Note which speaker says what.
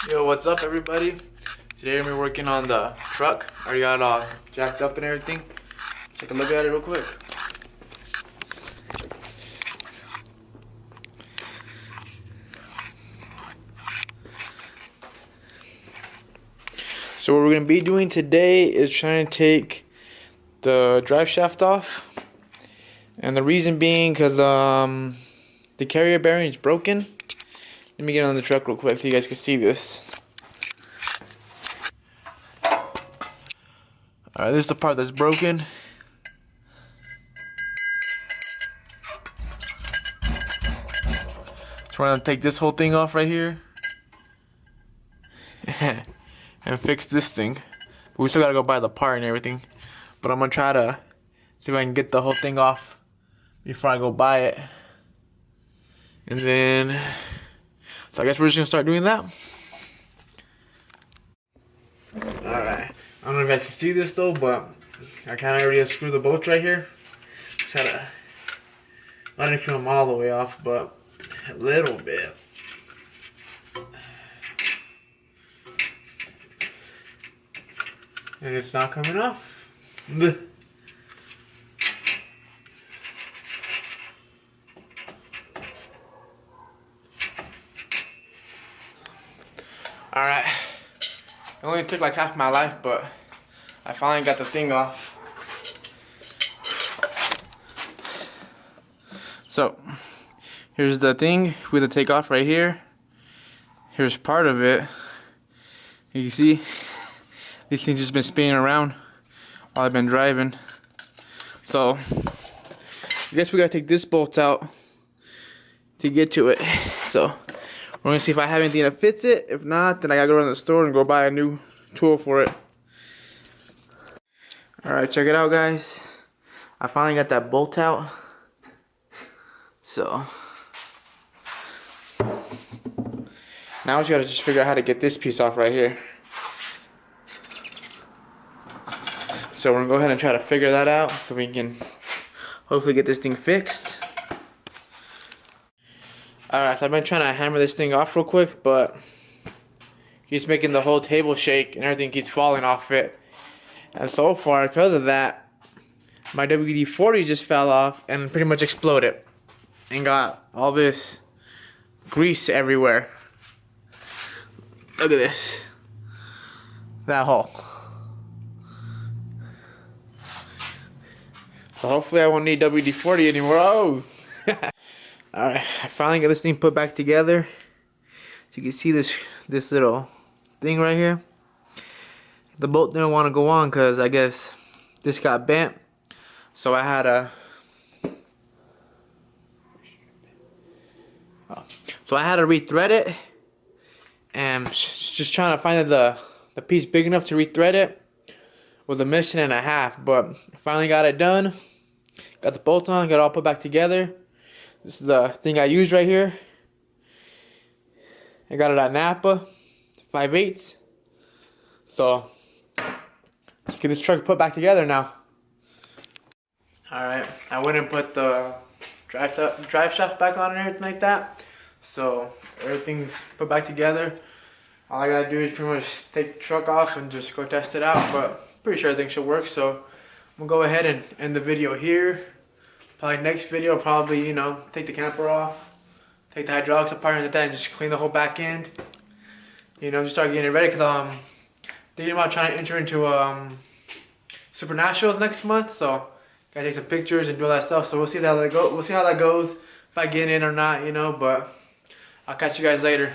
Speaker 1: Yo, what's up everybody? Today we're working on the truck. Already got it all jacked up and everything. Take a look at it real quick. So what we're going to be doing today is trying to take the drive shaft off. And the reason being because the carrier bearing is broken. Let me get on the truck real quick so you guys can see this. Alright, this is the part that's broken. So we're going to take this whole thing off right here. And fix this thing. But we still got to go buy the part and everything. But I'm going to try to see if I can get the whole thing off before I go buy it. And then, so I guess we're just going to start doing that. Alright. I don't know if you guys can see this though, but I kind of already unscrewed the bolts right here. Try to, I didn't come all the way off, but a little bit. And it's not coming off. Alright. It only took like half my life, but I finally got the thing off. So, here's the thing with the take off right here. Here's part of it. You can see, this thing's just been spinning around while I've been driving. So, I guess we gotta take this bolt out to get to it. So, we're gonna see if I have anything that fits it. If not, then I gotta go around the store and go buy a new tool for it. Alright, check it out guys. I finally got that bolt out. So now we gotta just figure out how to get this piece off right here. So we're gonna go ahead and try to figure that out so we can hopefully get this thing fixed. Alright, so I've been trying to hammer this thing off real quick, but keeps making the whole table shake and everything keeps falling off it. And so far, because of that, my WD-40 just fell off and pretty much exploded. And got all this grease everywhere. Look at this. That hole. So hopefully I won't need WD-40 anymore. Oh! Alright, I finally got this thing put back together. So you can see this little thing right here. The bolt didn't want to go on because I guess this got bent. So I had to rethread it. And just trying to find the piece big enough to rethread it with a mission and a half. But I finally got it done. Got the bolt on, got it all put back together. This is the thing I use right here. I got it at Napa, 5/8. So let's get this truck put back together now. Alright, I went and put the drive shaft back on and everything like that. So everything's put back together. All I gotta do is pretty much take the truck off and just go test it out. But pretty sure everything should work. So I'm gonna go ahead and end the video here. Probably next video, probably, you know, take the camper off, take the hydraulics apart and then just clean the whole back end. You know, just start getting it ready because thinking about trying to enter into Super Nationals next month. So gotta take some pictures and do all that stuff. So we'll see how that goes. We'll see how that goes if I get in or not, you know. But I'll catch you guys later.